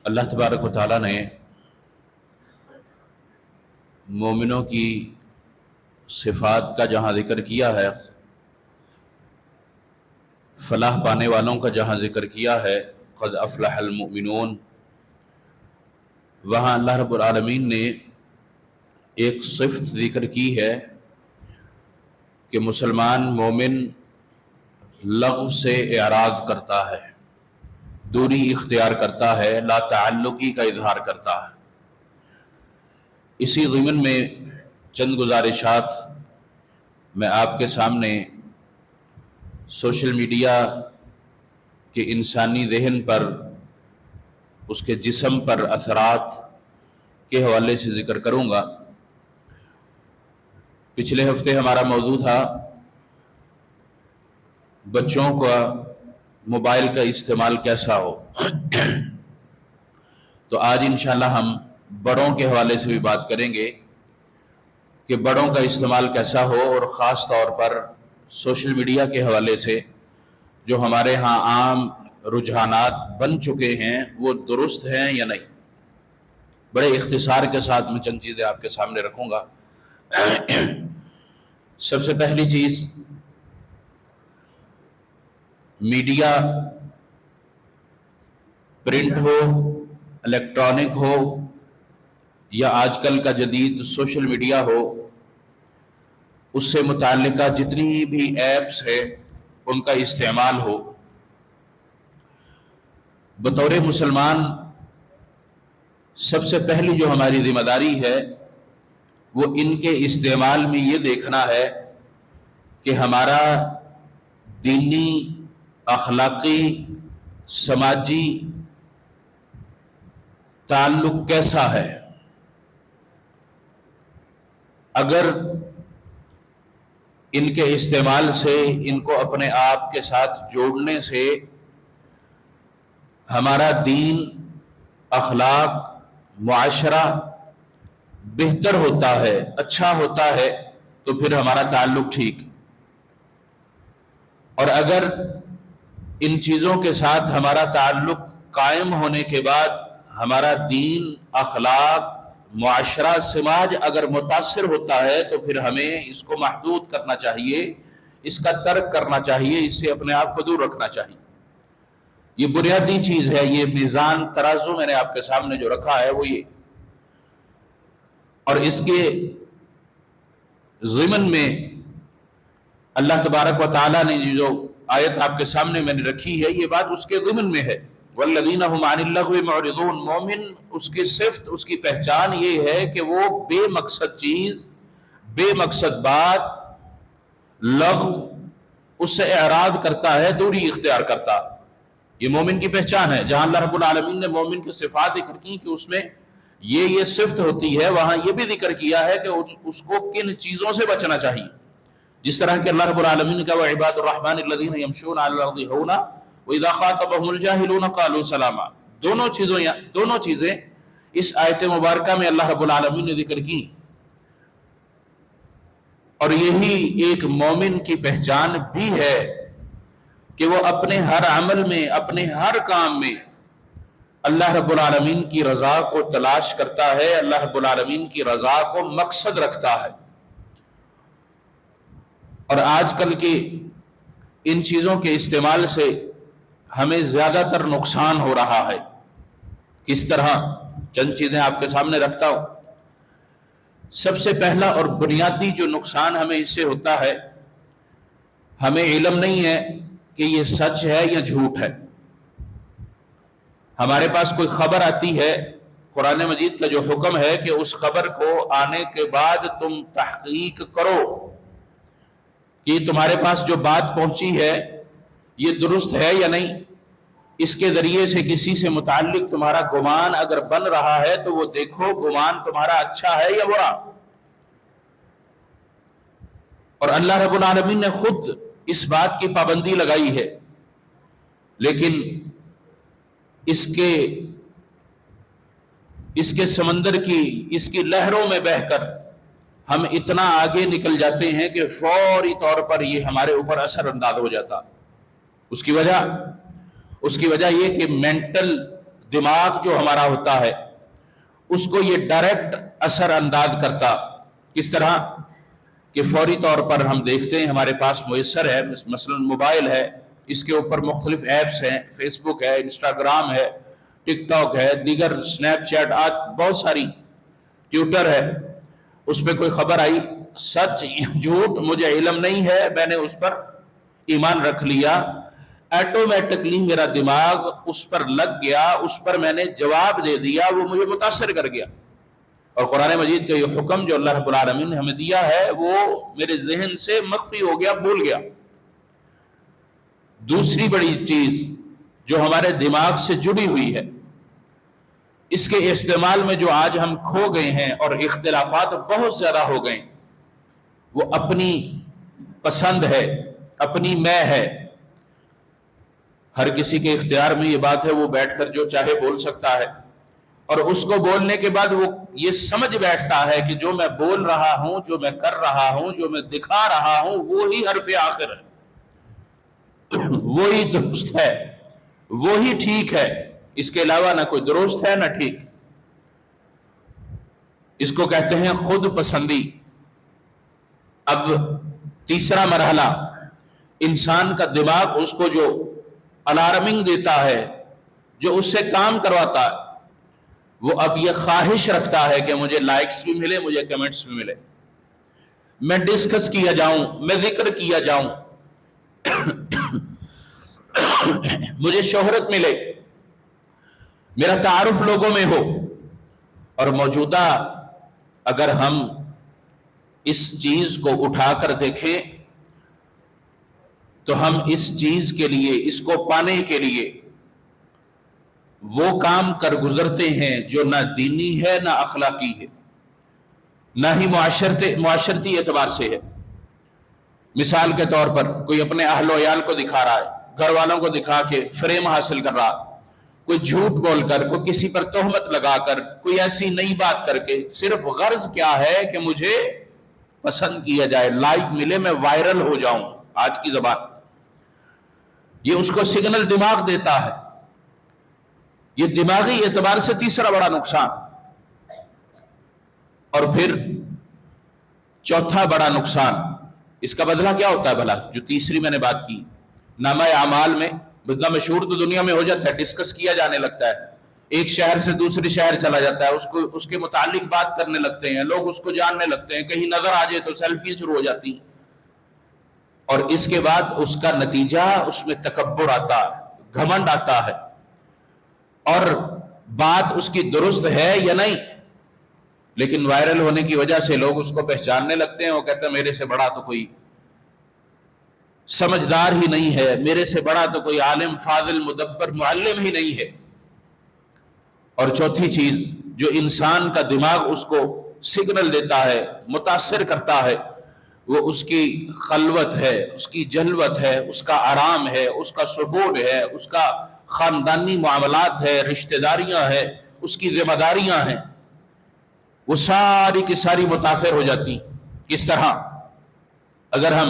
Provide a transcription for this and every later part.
اللہ تبارک و تعالیٰ نے مومنوں کی صفات کا جہاں ذکر کیا ہے، فلاح پانے والوں کا جہاں ذکر کیا ہے، قد افلح المؤمنون، وہاں اللہ رب العالمین نے ایک صفت ذکر کی ہے کہ مسلمان مومن لغو سے اعراض کرتا ہے، دوری اختیار کرتا ہے، لا تعلقی کا اظہار کرتا ہے۔ اسی ضمن میں چند گزارشات میں آپ کے سامنے سوشل میڈیا کے انسانی ذہن پر، اس کے جسم پر اثرات کے حوالے سے ذکر کروں گا۔ پچھلے ہفتے ہمارا موضوع تھا بچوں کا موبائل کا استعمال کیسا ہو، تو آج انشاءاللہ ہم بڑوں کے حوالے سے بھی بات کریں گے کہ بڑوں کا استعمال کیسا ہو، اور خاص طور پر سوشل میڈیا کے حوالے سے جو ہمارے ہاں عام رجحانات بن چکے ہیں وہ درست ہیں یا نہیں۔ بڑے اختصار کے ساتھ میں چند چیزیں آپ کے سامنے رکھوں گا۔ سب سے پہلی چیز، میڈیا پرنٹ ہو، الیکٹرانک ہو، یا آج کل کا جدید سوشل میڈیا ہو، اس سے متعلقہ جتنی بھی ایپس ہے ان کا استعمال ہو، بطور مسلمان سب سے پہلی جو ہماری ذمہ داری ہے وہ ان کے استعمال میں یہ دیکھنا ہے کہ ہمارا دینی، اخلاقی، سماجی تعلق کیسا ہے۔ اگر ان کے استعمال سے، ان کو اپنے آپ کے ساتھ جوڑنے سے ہمارا دین، اخلاق، معاشرہ بہتر ہوتا ہے، اچھا ہوتا ہے، تو پھر ہمارا تعلق ٹھیک۔ اور اگر ان چیزوں کے ساتھ ہمارا تعلق قائم ہونے کے بعد ہمارا دین، اخلاق، معاشرہ، سماج اگر متاثر ہوتا ہے تو پھر ہمیں اس کو محدود کرنا چاہیے، اس کا ترک کرنا چاہیے، اس سے اپنے آپ کو دور رکھنا چاہیے۔ یہ بنیادی چیز ہے، یہ میزان ترازو میں نے آپ کے سامنے جو رکھا ہے وہ یہ۔ اور اس کے ضمن میں اللہ تبارک و تعالیٰ نے جو آیت آپ کے سامنے میں نے رکھی ہے، یہ بات اس کے ضمن میں ہے۔ والذین هم عن اللغو معرضون، مومن اس کی صفت، اس کی پہچان یہ ہے کہ وہ بے مقصد چیز، بے مقصد بات، لغو، اس سے اعراض کرتا ہے، دوری اختیار کرتا۔ یہ مومن کی پہچان ہے۔ جہاں اللہ رب العالمین نے مومن کی صفات ذکر کی کہ اس میں یہ صفت ہوتی ہے، وہاں یہ بھی ذکر کیا ہے کہ اس کو کن چیزوں سے بچنا چاہیے۔ جس طرح کہ اللہ رب العالمین نے کہا وَعِبَادُ الرَّحْمَنِ الَّذِينَ يَمْشُونَ عَلَى الْأَرْضِ هَوْنًا وَإِذَا خَاطَبَهُمُ الْجَاهِلُونَ قَالُوا سَلَامًا۔ دونوں چیزیں اس آیت مبارکہ میں اللہ رب العالمین نے ذکر کی، اور یہی ایک مومن کی پہچان بھی ہے کہ وہ اپنے ہر عمل میں، اپنے ہر کام میں اللہ رب العالمین کی رضا کو تلاش کرتا ہے، اللہ رب العالمین کی رضا کو مقصد رکھتا ہے۔ اور آج کل کے ان چیزوں کے استعمال سے ہمیں زیادہ تر نقصان ہو رہا ہے۔ کس طرح؟ چند چیزیں آپ کے سامنے رکھتا ہوں۔ سب سے پہلا اور بنیادی جو نقصان ہمیں اس سے ہوتا ہے، ہمیں علم نہیں ہے کہ یہ سچ ہے یا جھوٹ ہے۔ ہمارے پاس کوئی خبر آتی ہے، قرآن مجید کا جو حکم ہے کہ اس خبر کو آنے کے بعد تم تحقیق کرو کہ تمہارے پاس جو بات پہنچی ہے یہ درست ہے یا نہیں۔ اس کے ذریعے سے کسی سے متعلق تمہارا گمان اگر بن رہا ہے تو وہ دیکھو گمان تمہارا اچھا ہے یا برا۔ اور اللہ رب العالمین نے خود اس بات کی پابندی لگائی ہے، لیکن اس کے سمندر کی، اس کی لہروں میں بہہ کر ہم اتنا آگے نکل جاتے ہیں کہ فوری طور پر یہ ہمارے اوپر اثر انداز ہو جاتا۔ اس کی وجہ یہ کہ مینٹل دماغ جو ہمارا ہوتا ہے اس کو یہ ڈائریکٹ اثر انداز کرتا. کس طرح کہ فوری طور پر ہم دیکھتے ہیں ہمارے پاس میسر ہے، مثلا موبائل ہے، اس کے اوپر مختلف ایپس ہیں، فیس بک ہے، انسٹاگرام ہے، ٹک ٹاک ہے، دیگر اسنیپ چیٹ، آج بہت ساری، ٹویٹر ہے. اس پہ کوئی خبر آئی، سچ جھوٹ مجھے علم نہیں ہے، میں نے اس پر ایمان رکھ لیا، ایٹومیٹکلی میرا دماغ اس پر لگ گیا، اس پر میں نے جواب دے دیا، وہ مجھے متاثر کر گیا. اور قرآن مجید کا یہ حکم جو اللہ رب العالمین نے ہمیں دیا ہے وہ میرے ذہن سے مخفی ہو گیا، بھول گیا. دوسری بڑی چیز جو ہمارے دماغ سے جڑی ہوئی ہے، اس کے استعمال میں جو آج ہم کھو گئے ہیں اور اختلافات بہت زیادہ ہو گئے، وہ اپنی پسند ہے، اپنی میں ہے. ہر کسی کے اختیار میں یہ بات ہے، وہ بیٹھ کر جو چاہے بول سکتا ہے، اور اس کو بولنے کے بعد وہ یہ سمجھ بیٹھتا ہے کہ جو میں بول رہا ہوں، جو میں کر رہا ہوں، جو میں دکھا رہا ہوں، وہی حرف آخر ہے، وہی درست ہے، وہی ٹھیک ہے، اس کے علاوہ نہ کوئی درست ہے نہ ٹھیک. اس کو کہتے ہیں خود پسندی. اب تیسرا مرحلہ، انسان کا دماغ اس کو جو الارمنگ دیتا ہے، جو اس سے کام کرواتا ہے، وہ اب یہ خواہش رکھتا ہے کہ مجھے لائکس بھی ملے، مجھے کمنٹس بھی ملے، میں ڈسکس کیا جاؤں، میں ذکر کیا جاؤں، مجھے شہرت ملے، میرا تعارف لوگوں میں ہو. اور موجودہ اگر ہم اس چیز کو اٹھا کر دیکھیں تو ہم اس چیز کے لیے، اس کو پانے کے لیے وہ کام کر گزرتے ہیں جو نہ دینی ہے نہ اخلاقی ہے، نہ ہی معاشرتی اعتبار سے ہے. مثال کے طور پر کوئی اپنے اہل و عیال کو دکھا رہا ہے، گھر والوں کو دکھا کے فریم حاصل کر رہا، کوئی جھوٹ بول کر، کوئی کسی پر تہمت لگا کر، کوئی ایسی نئی بات کر کے، صرف غرض کیا ہے کہ مجھے پسند کیا جائے، لائک ملے، میں وائرل ہو جاؤں. آج کی زبان یہ اس کو سگنل دماغ دیتا ہے. یہ دماغی اعتبار سے تیسرا بڑا نقصان. اور پھر چوتھا بڑا نقصان، اس کا بدلہ کیا ہوتا ہے بھلا؟ جو تیسری میں نے بات کی، نامہ اعمال میں بدلہ مشہور تو دنیا میں ہو جاتا ہے، ڈسکس کیا جانے لگتا ہے، ایک شہر سے دوسرے شہر چلا جاتا ہے، اس کے متعلق بات کرنے لگتے ہیں، لوگ اس کو جاننے لگتے ہیں، کہیں نظر آ جائے تو سیلفی شروع ہو جاتی ہیں. اور اس کے بعد اس کا نتیجہ، اس میں تکبر آتا ہے، گھمنڈ آتا ہے، اور بات اس کی درست ہے یا نہیں، لیکن وائرل ہونے کی وجہ سے لوگ اس کو پہچاننے لگتے ہیں. وہ کہتے ہیں میرے سے بڑا تو کوئی سمجھدار ہی نہیں ہے، میرے سے بڑا تو کوئی عالم فاضل مدبر معلم ہی نہیں ہے. اور چوتھی چیز جو انسان کا دماغ اس کو سگنل دیتا ہے، متاثر کرتا ہے، وہ اس کی خلوت ہے، اس کی جلوت ہے، اس کا آرام ہے، اس کا سکون ہے، اس کا خاندانی معاملات ہے، رشتہ داریاں ہیں، اس کی ذمہ داریاں ہیں، وہ ساری کی ساری متاثر ہو جاتی. کس طرح؟ اگر ہم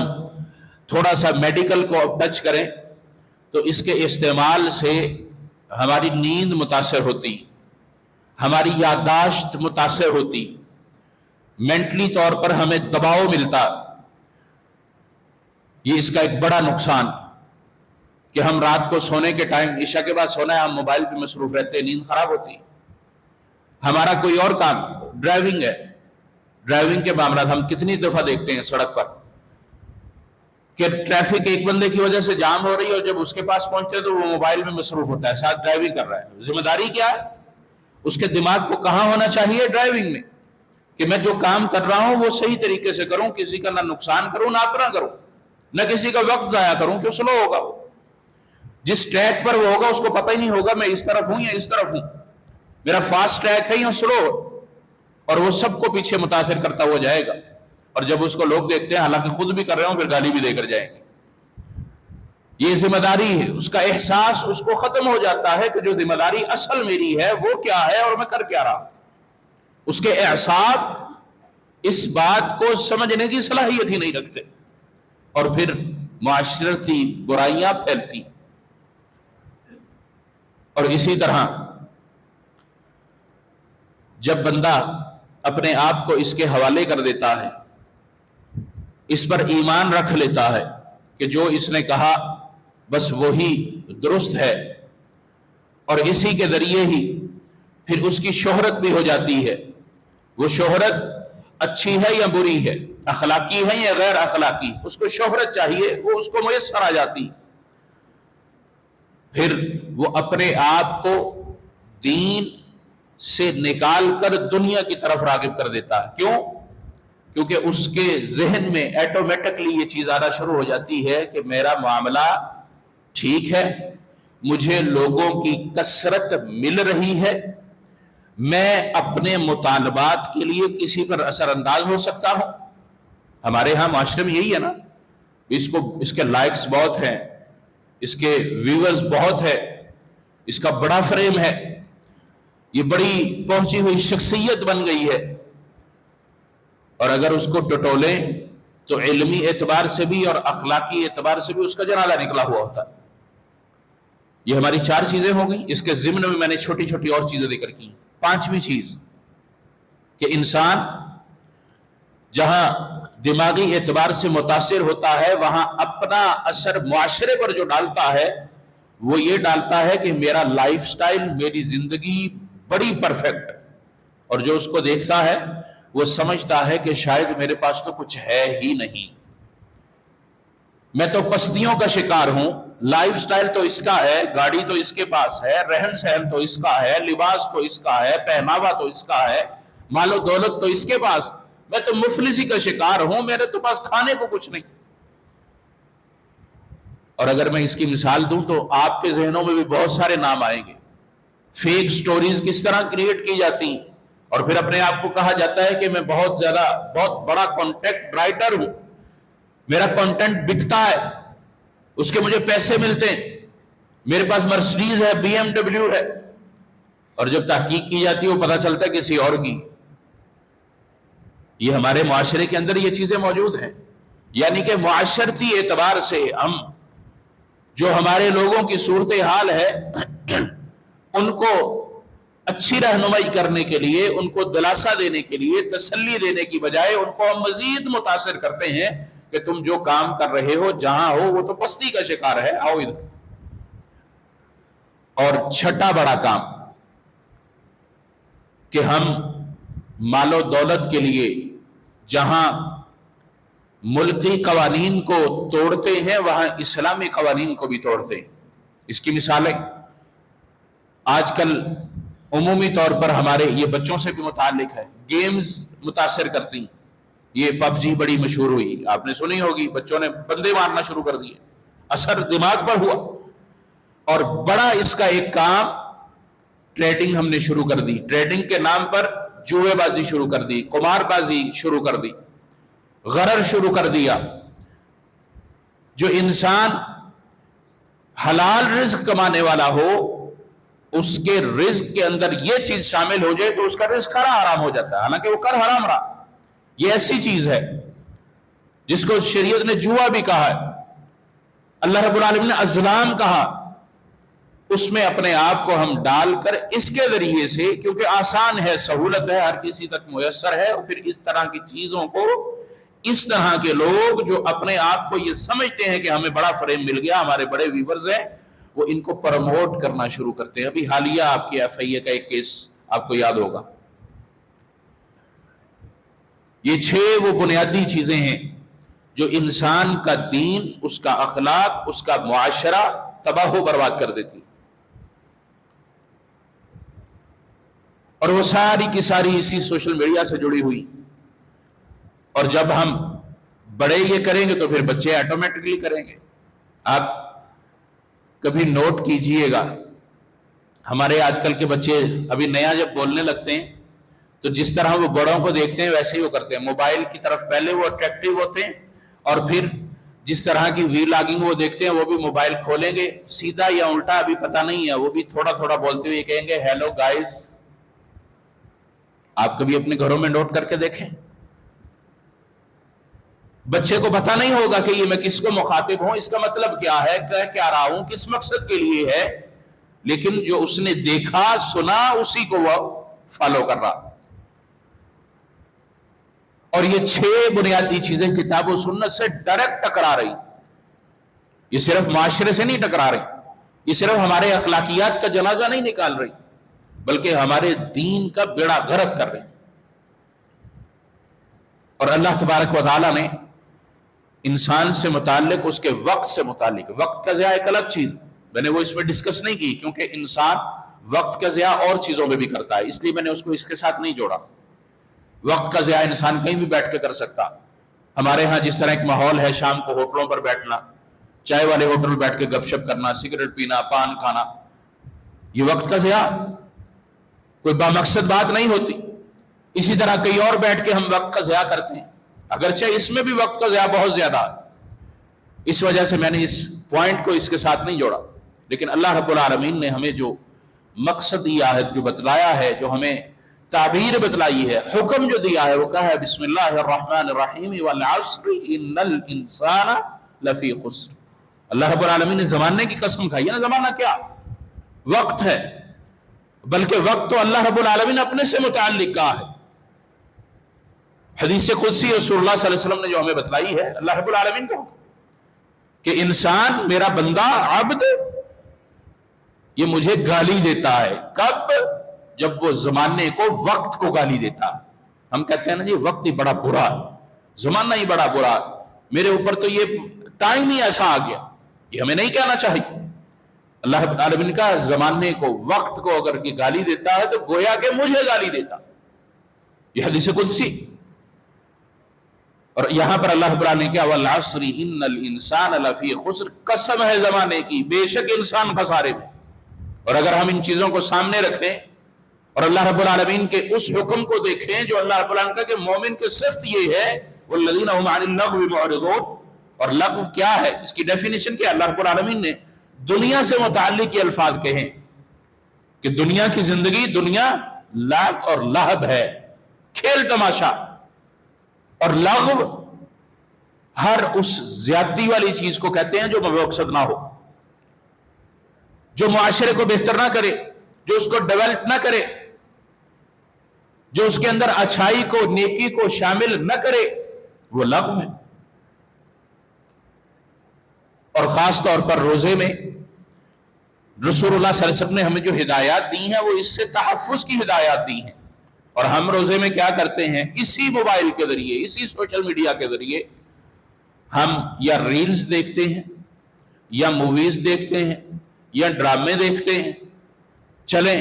تھوڑا سا میڈیکل کو ٹچ کریں تو اس کے استعمال سے ہماری نیند متاثر ہوتی، ہماری یادداشت متاثر ہوتی، مینٹلی طور پر ہمیں دباؤ ملتا. یہ اس کا ایک بڑا نقصان کہ ہم رات کو سونے کے ٹائم، عشاء کے بعد سونا ہے، ہم موبائل پہ مصروف رہتے ہیں، نیند خراب ہوتی. ہمارا کوئی اور کام، ڈرائیونگ ہے، ڈرائیونگ کے معاملات ہم کتنی دفعہ دیکھتے ہیں سڑک پر کہ ٹریفک ایک بندے کی وجہ سے جام ہو رہی ہے، اور جب اس کے پاس پہنچتے ہیں تو وہ موبائل میں مصروف ہوتا ہے، ساتھ ڈرائیونگ کر رہا ہے. ذمہ داری کیا ہے؟ اس کے دماغ کو کہاں ہونا چاہیے؟ ڈرائیونگ میں، کہ میں جو کام کر رہا ہوں وہ صحیح طریقے سے کروں، کسی کا نہ نقصان کروں نہ اپنا کروں، نہ کسی کا وقت ضائع کروں کہ سلو ہوگا. وہ جس ٹریک پر وہ ہوگا اس کو پتہ ہی نہیں ہوگا میں اس طرف ہوں یا اس طرف ہوں، میرا فاسٹ ٹریک ہے یا سلو، اور وہ سب کو پیچھے متاثر کرتا ہوا جائے گا. اور جب اس کو لوگ دیکھتے ہیں، حالانکہ خود بھی کر رہے ہوں، پھر گالی بھی دے کر جائیں گے. یہ ذمہ داری ہے، اس کا احساس اس کو ختم ہو جاتا ہے کہ جو ذمہ داری اصل میری ہے وہ کیا ہے اور میں کر کیا رہا. اس کے اعصاب اس بات کو سمجھنے کی صلاحیت ہی نہیں رکھتے، اور پھر معاشرتی برائیاں پھیلتی. اور اسی طرح جب بندہ اپنے آپ کو اس کے حوالے کر دیتا ہے، اس پر ایمان رکھ لیتا ہے کہ جو اس نے کہا بس وہی درست ہے، اور اسی کے ذریعے ہی پھر اس کی شہرت بھی ہو جاتی ہے، وہ شہرت اچھی ہے یا بری ہے، اخلاقی ہے یا غیر اخلاقی، اس کو شہرت چاہیے، وہ اس کو میسر آ جاتی، پھر وہ اپنے آپ کو دین سے نکال کر دنیا کی طرف راغب کر دیتا ہے۔ کیوں؟ کیونکہ اس کے ذہن میں ایٹومیٹکلی یہ چیز آنا شروع ہو جاتی ہے کہ میرا معاملہ ٹھیک ہے، مجھے لوگوں کی کثرت مل رہی ہے، میں اپنے مطالبات کے لیے کسی پر اثر انداز ہو سکتا ہوں۔ ہمارے ہاں معاشرے میں یہی ہے نا، اس کے لائکس بہت ہیں، اس کے ویورز بہت ہے، اس کا بڑا فریم ہے، یہ بڑی پہنچی ہوئی شخصیت بن گئی ہے، اور اگر اس کو ٹٹولیں تو علمی اعتبار سے بھی اور اخلاقی اعتبار سے بھی اس کا جنازہ نکلا ہوا ہوتا ہے۔ یہ ہماری 4 چیزیں ہو گئیں، اس کے ضمن میں نے چھوٹی چھوٹی اور چیزیں ذکر کی۔ 5ویں چیز کہ انسان جہاں دماغی اعتبار سے متاثر ہوتا ہے وہاں اپنا اثر معاشرے پر جو ڈالتا ہے وہ یہ ڈالتا ہے کہ میرا لائف سٹائل، میری زندگی بڑی پرفیکٹ، اور جو اس کو دیکھتا ہے وہ سمجھتا ہے کہ شاید میرے پاس تو کچھ ہے ہی نہیں، میں تو پستیوں کا شکار ہوں، لائف سٹائل تو اس کا ہے، گاڑی تو اس کے پاس ہے، رہن سہن تو اس کا ہے، لباس تو اس کا ہے، پہناوا تو اس کا ہے، مال و دولت تو اس کے پاس، میں تو مفلسی کا شکار ہوں، میرے تو پاس کھانے کو کچھ نہیں۔ اور اگر میں اس کی مثال دوں تو آپ کے ذہنوں میں بھی بہت سارے نام آئیں گے، فیک سٹوریز کس طرح کریٹ کی جاتی، اور پھر اپنے آپ کو کہا جاتا ہے کہ میں بہت بڑا کانٹیکٹ رائٹر ہوں، میرا کانٹینٹ بکتا ہے، اس کے مجھے پیسے ملتے ہیں، میرے پاس مرسڈیز ہے، بی ایم ڈبلیو ہے، اور جب تحقیق کی جاتی ہے وہ پتہ چلتا ہے کسی اور کی۔ یہ ہمارے معاشرے کے اندر یہ چیزیں موجود ہیں، یعنی کہ معاشرتی اعتبار سے ہم جو ہمارے لوگوں کی صورتحال ہے ان کو اچھی رہنمائی کرنے کے لیے، ان کو دلاسا دینے کے لیے، تسلی دینے کی بجائے ان کو ہم مزید متاثر کرتے ہیں کہ تم جو کام کر رہے ہو جہاں ہو وہ تو پستی کا شکار ہے، آؤ ادھر۔ اور 6واں بڑا کام کہ ہم مال و دولت کے لیے جہاں ملکی قوانین کو توڑتے ہیں وہاں اسلامی قوانین کو بھی توڑتے ہیں۔ اس کی مثالیں آج کل عمومی طور پر ہمارے یہ بچوں سے بھی متعلق ہے، گیمز متاثر کرتی ہیں۔ یہ پب جی بڑی مشہور ہوئی، آپ نے سنی ہوگی، بچوں نے بندے مارنا شروع کر دیے، اثر دماغ پر ہوا، اور بڑا اس کا ایک کام ٹریڈنگ ہم نے شروع کر دی، ٹریڈنگ کے نام پر جوئے بازی شروع کر دی، قمار بازی شروع کر دی، غرر شروع کر دیا۔ جو انسان حلال رزق کمانے والا ہو اس کے رزق کے اندر یہ چیز شامل ہو جائے تو اس کا رزق حرام ہو جاتا ہے، حالانکہ وہ کر حرام رہا۔ یہ ایسی چیز ہے جس کو شریعت نے جوا بھی کہا ہے، اللہ رب العالمین نے ازلام کہا، اس میں اپنے آپ کو ہم ڈال کر اس کے ذریعے سے، کیونکہ آسان ہے، سہولت ہے، ہر کسی تک میسر ہے، اور پھر اس طرح کی چیزوں کو اس طرح کے لوگ جو اپنے آپ کو یہ سمجھتے ہیں کہ ہمیں بڑا فریم مل گیا، ہمارے بڑے ویورز ہیں، وہ ان کو پروموٹ کرنا شروع کرتے ہیں۔ ابھی حالیہ آپ کی ایف آئی اے کا ایک کیس آپ کو یاد ہوگا۔ یہ 6 وہ بنیادی چیزیں ہیں جو انسان کا دین، اس کا اخلاق، اس کا معاشرہ تباہ و برباد کر دیتی، اور وہ ساری کی ساری اسی سوشل میڈیا سے جڑی ہوئی۔ اور جب ہم بڑے یہ کریں گے تو پھر بچے آٹومیٹکلی کریں گے۔ آپ کبھی نوٹ کیجئے گا، ہمارے آج کل کے بچے ابھی نیا جب بولنے لگتے ہیں تو جس طرح وہ بڑوں کو دیکھتے ہیں ویسے ہی وہ کرتے ہیں، موبائل کی طرف پہلے وہ اٹریکٹیو ہوتے ہیں، اور پھر جس طرح کی وی لاگنگ وہ دیکھتے ہیں وہ بھی موبائل کھولیں گے، سیدھا یا الٹا ابھی پتہ نہیں ہے، وہ بھی تھوڑا تھوڑا بولتے ہوئے کہیں گے ہیلو گائز۔ آپ کبھی اپنے گھروں میں نوٹ کر کے دیکھیں، بچے کو پتہ نہیں ہوگا کہ یہ میں کس کو مخاطب ہوں، اس کا مطلب کیا ہے، کیا رہا ہوں، کس مقصد کے لیے ہے، لیکن جو اس نے دیکھا سنا اسی کو وہ فالو کر رہا. اور یہ 6 بنیادی چیزیں کتاب و سنت سے ڈائریکٹ ٹکرا رہی. یہ صرف معاشرے سے نہیں ٹکرا رہی, یہ صرف ہمارے اخلاقیات کا جنازہ نہیں نکال رہی, بلکہ ہمارے دین کا بیڑا غرق کر رہی. اور اللہ تبارک و تعالیٰ نے انسان سے متعلق, اس کے وقت سے متعلق, وقت کا ضیاع ایک الگ چیز, میں نے وہ اس میں ڈسکس نہیں کی کیونکہ انسان وقت کا ضیاع اور چیزوں میں بھی کرتا ہے, اس لیے میں نے اس کو اس کے ساتھ نہیں جوڑا. وقت کا ضیاع انسان کہیں بھی بیٹھ کے کر سکتا. ہمارے ہاں جس طرح ایک ماحول ہے شام کو ہوٹلوں پر بیٹھنا, چائے والے ہوٹل بیٹھ کے گپ شپ کرنا, سگریٹ پینا, پان کھانا, یہ وقت کا ضیاع, کوئی بامقصد بات نہیں ہوتی. اسی طرح کئی اور بیٹھ کے ہم وقت کا ضیاع کرتے ہیں, اگرچہ اس میں بھی وقت کا ضیاع بہت زیادہ ہے. اس وجہ سے میں نے اس پوائنٹ کو اس کے ساتھ نہیں جوڑا. لیکن اللہ رب العالمین نے ہمیں جو مقصد دیا ہے, جو بتلایا ہے, جو ہمیں تعبیر بتلائی ہے, حکم جو دیا ہے, وہ کہا ہے بسم اللہ الرحمن الرحیم والعصر ان الانسان لفی خسر. اللہ رب العالمین نے زمانے کی قسم کھائی ہے نا. زمانہ کیا وقت ہے, بلکہ وقت تو اللہ رب العالمین نے اپنے سے متعلق کہا ہے. حدیث قدسی رسول اللہ صلی اللہ علیہ وسلم نے جو ہمیں بتلائی ہے, اللہ رب العالمین کا حکم کہ انسان, میرا بندہ, عبد, یہ مجھے گالی دیتا ہے. کب؟ جب وہ زمانے کو, وقت کو گالی دیتا ہے. ہم کہتے ہیں نا جی وقت ہی بڑا برا ہے, زمانہ ہی بڑا برا ہے, میرے اوپر تو یہ ٹائم ہی ایسا آ گیا. یہ ہمیں نہیں کہنا چاہیے. اللہ رب العالمین کا زمانے کو, وقت کو اگر یہ گالی دیتا ہے تو گویا کہ مجھے گالی دیتا. یہ حدیث قدسی. اور یہاں پر اللہ رب العالمین نے کہا والعصر ان الانسان لفی خسر, قسم ہے زمانے کی, بے شک انسان خسارے میں. اور اگر ہم ان چیزوں کو سامنے رکھیں اور اللہ رب العالمین کے اس حکم کو دیکھیں جو اللہ رب العالمین کا کہ مومن کی صفت یہ ہے والذین هم عن اللغو معرضون. اور لغو کیا ہے, اس کی ڈیفینیشن کیا ہے؟ اللہ رب العالمین نے دنیا سے متعلق یہ الفاظ کہیں کہ دنیا کی زندگی, دنیا لعب اور لہب ہے, کھیل تماشا. اور لغو ہر اس زیادتی والی چیز کو کہتے ہیں جو مقصد نہ ہو, جو معاشرے کو بہتر نہ کرے, جو اس کو ڈیولپ نہ کرے, جو اس کے اندر اچھائی کو, نیکی کو شامل نہ کرے, وہ لغو ہے. اور خاص طور پر روزے میں رسول اللہ صلی اللہ علیہ وسلم نے ہمیں جو ہدایات دی ہیں وہ اس سے تحفظ کی ہدایات دی ہیں. اور ہم روزے میں کیا کرتے ہیں, اسی موبائل کے ذریعے, اسی سوشل میڈیا کے ذریعے ہم یا ریلز دیکھتے ہیں, یا موویز دیکھتے ہیں, یا ڈرامے دیکھتے ہیں. چلیں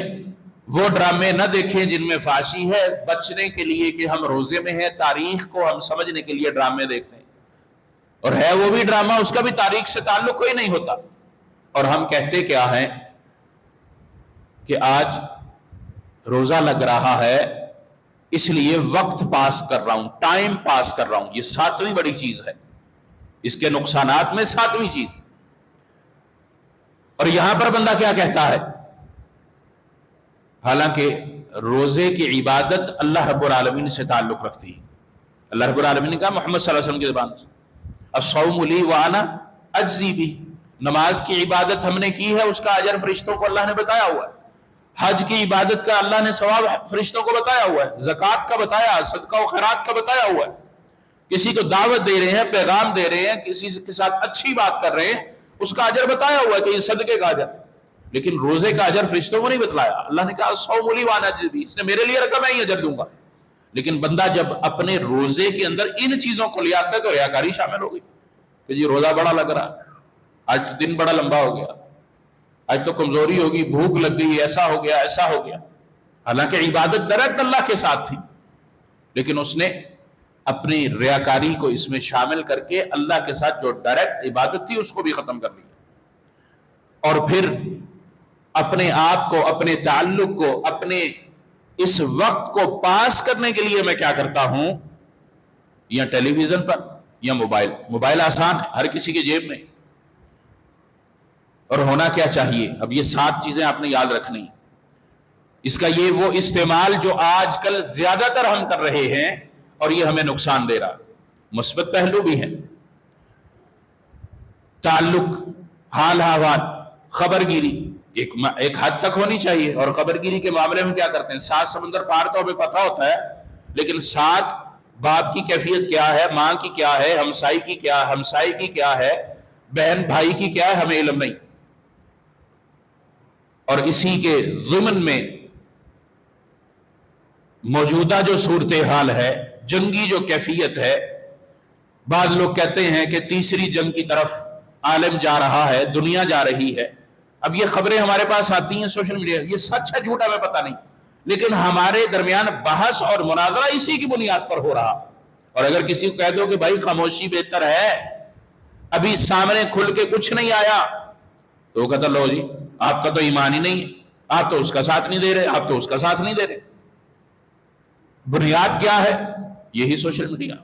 وہ ڈرامے نہ دیکھیں جن میں فحاشی ہے, بچنے کے لیے کہ ہم روزے میں ہیں, تاریخ کو ہم سمجھنے کے لیے ڈرامے دیکھتے ہیں. اور ہے وہ بھی ڈرامہ, اس کا بھی تاریخ سے تعلق کوئی نہیں ہوتا. اور ہم کہتے کیا ہیں کہ آج روزہ لگ رہا ہے اس لیے وقت پاس کر رہا ہوں, ٹائم پاس کر رہا ہوں. یہ 7ویں بڑی چیز ہے, اس کے نقصانات میں 7ویں چیز. اور یہاں پر بندہ کیا کہتا ہے, حالانکہ روزے کی عبادت اللہ رب العالمین سے تعلق رکھتی ہے. اللہ رب العالمین نے کہا محمد صلی اللہ علیہ وسلم کی زبان سے الصوم لی وانا اجزی بھی, نماز کی عبادت ہم نے کی ہے, اس کا اجر فرشتوں کو اللہ نے بتایا ہوا ہے. حج کی عبادت کا اللہ نے ثواب فرشتوں کو بتایا ہوا ہے, زکوٰۃ کا بتایا, صدقہ و خیرات کا بتایا ہوا ہے. کسی کو دعوت دے رہے ہیں, پیغام دے رہے ہیں, کسی کے ساتھ اچھی بات کر رہے ہیں, اس کا اجر بتایا ہوا ہے کہ یہ صدقے کا اجر. لیکن روزے کا اجر فرشتوں کو نہیں بتلایا. اللہ نے کہا الصوم لی وانا اجزی بھی, اس نے میرے لیے رقم, میں ہی اجر دوں گا. لیکن بندہ جب اپنے روزے کے اندر ان چیزوں کو لے آتا ہے تو ریاکاری شامل ہو گئی کہ جی روزہ بڑا لگ رہا ہے, آج تو دن بڑا لمبا ہو گیا, آج تو کمزوری ہوگی, بھوک لگ گئی, ایسا ہو گیا, ایسا ہو گیا. حالانکہ عبادت ڈائریکٹ اللہ کے ساتھ تھی, لیکن اس نے اپنی ریاکاری کو اس میں شامل کر کے اللہ کے ساتھ جو ڈائریکٹ عبادت تھی اس کو بھی ختم کر لیا. اور پھر اپنے آپ کو, اپنے تعلق کو, اپنے اس وقت کو پاس کرنے کے لیے میں کیا کرتا ہوں, یا ٹیلی ویژن پر یا موبائل. موبائل آسان ہے, ہر کسی کے جیب میں. اور ہونا کیا چاہیے, اب یہ 7 چیزیں آپ نے یاد رکھنی. اس کا یہ وہ استعمال جو آج کل زیادہ تر ہم کر رہے ہیں اور یہ ہمیں نقصان دے رہا. مثبت پہلو بھی ہیں, تعلق, حال احوال, خبر گیری, ایک حد تک ہونی چاہیے. اور خبر گیری کے معاملے میں کیا کرتے ہیں, 7 سمندر پار تو ہمیں پتہ ہوتا ہے, لیکن 7 باپ کی کیفیت کیا ہے, ماں کی کیا ہے, ہمسائی کی کیا ہے, بہن بھائی کی کیا ہے, ہمیں علم نہیں. اور اسی کے ضمن میں موجودہ جو صورتحال ہے, جنگی جو کیفیت ہے, بعض لوگ کہتے ہیں کہ تیسری جنگ کی طرف عالم جا رہا ہے, دنیا جا رہی ہے. اب یہ خبریں ہمارے پاس آتی ہیں سوشل میڈیا, یہ سچ ہے جھوٹ ہمیں پتہ نہیں, لیکن ہمارے درمیان بحث اور مناظرہ اسی کی بنیاد پر ہو رہا. اور اگر کسی کو کہہ دو کہ بھائی خاموشی بہتر ہے, ابھی سامنے کھل کے کچھ نہیں آیا, تو وہ کہتا لو جی آپ کا تو ایمان ہی نہیں ہے, آپ تو اس کا ساتھ نہیں دے رہے, آپ تو اس کا ساتھ نہیں دے رہے. بنیاد کیا ہے؟ یہی سوشل میڈیا.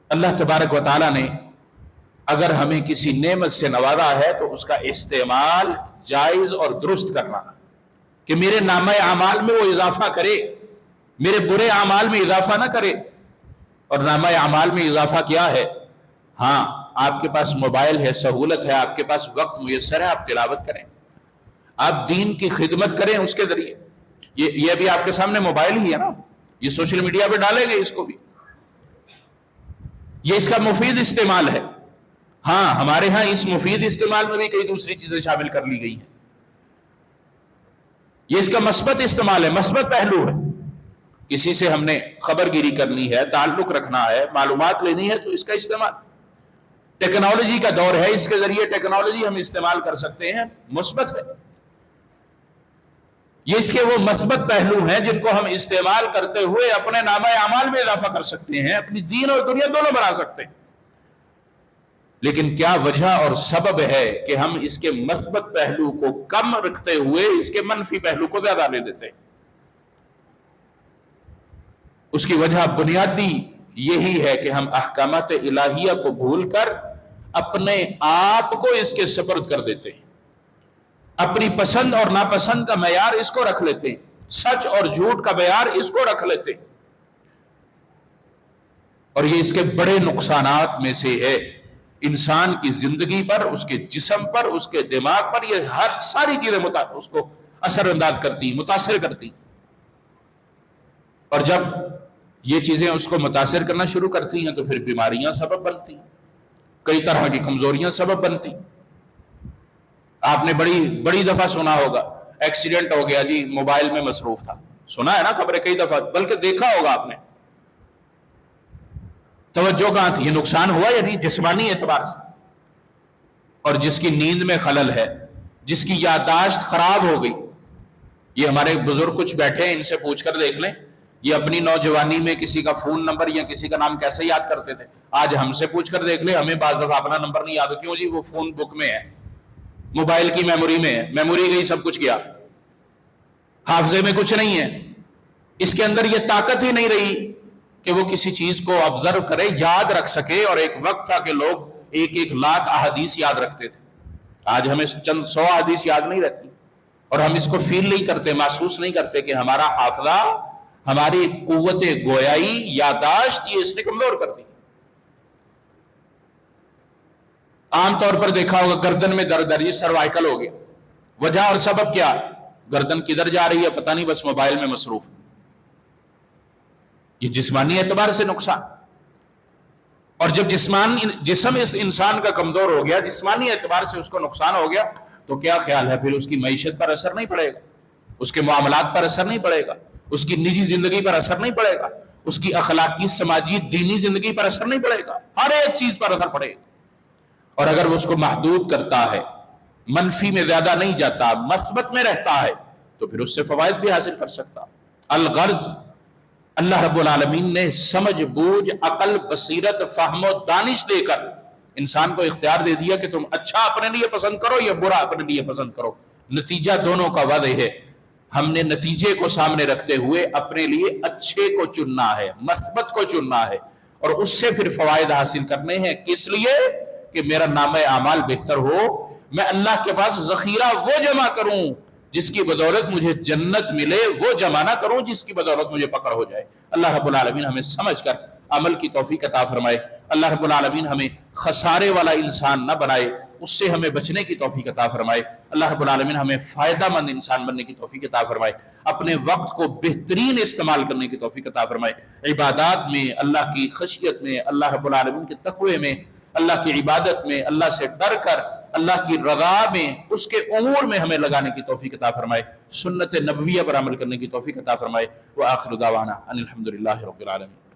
اللہ تبارک و تعالیٰ نے اگر ہمیں کسی نعمت سے نوازا ہے تو اس کا استعمال جائز اور درست کرنا, کہ میرے نامہ اعمال میں وہ اضافہ کرے, میرے برے اعمال میں اضافہ نہ کرے. اور نامہ اعمال میں اضافہ کیا ہے؟ ہاں, آپ کے پاس موبائل ہے, سہولت ہے, آپ کے پاس وقت میسر ہے, آپ تلاوت کریں, آپ دین کی خدمت کریں اس کے ذریعے. یہ بھی آپ کے سامنے موبائل ہی ہے نا, یہ سوشل میڈیا پہ ڈالیں گے اس کو بھی, یہ اس کا مفید استعمال ہے. ہاں, ہمارے ہاں اس مفید استعمال میں بھی کئی دوسری چیزیں شامل کر لی گئی ہیں. یہ اس کا مثبت استعمال ہے, مثبت پہلو ہے. کسی سے ہم نے خبر گیری کرنی ہے, تعلق رکھنا ہے, معلومات لینی ہے, تو اس کا استعمال. ٹیکنالوجی کا دور ہے, اس کے ذریعے ٹیکنالوجی ہم استعمال کر سکتے ہیں, مثبت ہے. یہ اس کے وہ مثبت پہلو ہیں جن کو ہم استعمال کرتے ہوئے اپنے نامہ اعمال میں اضافہ کر سکتے ہیں, اپنی دین اور دنیا دونوں بنا سکتے ہیں. لیکن کیا وجہ اور سبب ہے کہ ہم اس کے مثبت پہلو کو کم رکھتے ہوئے اس کے منفی پہلو کو زیادہ لے لیتے ہیں؟ اس کی وجہ بنیادی یہی ہے کہ ہم احکامات الہیہ کو بھول کر اپنے آپ کو اس کے سپرد کر دیتے ہیں, اپنی پسند اور ناپسند کا معیار اس کو رکھ لیتے ہیں, سچ اور جھوٹ کا معیار اس کو رکھ لیتے ہیں. اور یہ اس کے بڑے نقصانات میں سے ہے. انسان کی زندگی پر, اس کے جسم پر, اس کے دماغ پر, یہ ہر ساری چیزیں اس کو اثر انداز کرتی, متاثر کرتی. اور جب یہ چیزیں اس کو متاثر کرنا شروع کرتی ہیں تو پھر بیماریاں سبب بنتی ہیں, کئی طرح کی کمزوریاں سبب بنتی. آپ نے بڑی دفعہ سنا ہوگا ایکسیڈنٹ ہو گیا جی, موبائل میں مصروف تھا, سنا ہے نا خبریں کئی دفعہ, بلکہ دیکھا ہوگا آپ نے. توجہ کہاں تھی؟ یہ نقصان ہوا یا نہیں جسمانی اعتبار سے؟ اور جس کی نیند میں خلل ہے, جس کی یادداشت خراب ہو گئی, یہ ہمارے بزرگ کچھ بیٹھے ہیں, ان سے پوچھ کر دیکھ لیں یہ اپنی نوجوانی میں کسی کا فون نمبر یا کسی کا نام کیسے یاد کرتے تھے. آج ہم سے پوچھ کر دیکھ لیں, ہمیں بعض دفعہ اپنا نمبر نہیں یاد. کیوں جی؟ وہ فون بک میں ہے, موبائل کی میموری میں ہے, میموری گئی, سب کچھ گیا, حافظے میں کچھ نہیں ہے. اس کے اندر یہ طاقت ہی نہیں رہی کہ وہ کسی چیز کو آبزرو کرے, یاد رکھ سکے. اور ایک وقت تھا کہ لوگ 1 لاکھ احادیث یاد رکھتے تھے. آج ہمیں چند 100 احادیث یاد نہیں رہتی, اور ہم اس کو فیل نہیں کرتے, محسوس نہیں کرتے کہ ہمارا حافظہ, ہماری قوت گویائی, یادداشت, یہ اس نے کمزور کر دی. عام طور پر دیکھا ہوگا گردن میں درد ہے, یہ سروائیکل ہو گیا. وجہ اور سبب کیا؟ گردن کدھر جا رہی ہے پتہ نہیں, بس موبائل میں مصروف. یہ جسمانی اعتبار سے نقصان. اور جب جسم اس انسان کا کمزور ہو گیا, جسمانی اعتبار سے اس کو نقصان ہو گیا, تو کیا خیال ہے پھر اس کی معیشت پر اثر نہیں پڑے گا, اس کے معاملات پر اثر نہیں پڑے گا, اس کی نجی زندگی پر اثر نہیں پڑے گا, اس کی اخلاقی, سماجی, دینی زندگی پر اثر نہیں پڑے گا, ہر ایک چیز پر اثر پڑے گا. اور اگر وہ اس کو محدود کرتا ہے, منفی میں زیادہ نہیں جاتا, مثبت میں رہتا ہے, تو پھر اس سے فوائد بھی حاصل کر سکتا. الغرض, اللہ رب العالمین نے سمجھ بوجھ, عقل, بصیرت, فہم و دانش دے کر انسان کو اختیار دے دیا کہ تم اچھا اپنے لیے پسند کرو یا برا اپنے لیے پسند کرو. نتیجہ دونوں کا واضح ہے. ہم نے نتیجے کو سامنے رکھتے ہوئے اپنے لیے اچھے کو چننا ہے, مثبت کو چننا ہے, اور اس سے پھر فوائد حاصل کرنے ہیں. کس لیے؟ کہ میرا نامہ اعمال بہتر ہو, میں اللہ کے پاس ذخیرہ وہ جمع کروں جس کی بدولت مجھے جنت ملے, وہ جمع نہ کروں جس کی بدولت مجھے پکڑ ہو جائے. اللہ رب العالمین ہمیں سمجھ کر عمل کی توفیق عطا فرمائے. اللہ رب العالمین ہمیں خسارے والا انسان نہ بنائے. اس سے ہمیں بچنے کی توفیق عطا فرمائے۔ اللہ رب العالمین ہمیں فائدہ مند انسان بننے کی توفیق عطا فرمائے، اپنے وقت کو بہترین استعمال کرنے کی توفیق عطا فرمائے، عبادات میں، اللہ کی خشیت میں، اللہ رب العالمین کے تقوی میں، اللہ کی عبادت میں، اللہ سے ڈر کر اللہ کی رضا میں، اس کے امور میں ہمیں لگانے کی توفیق عطا فرمائے، سنت نبویہ پر عمل کرنے کی توفیق عطا فرمائے۔ وآخر دعوانا ان الحمدللہ رب العالمین۔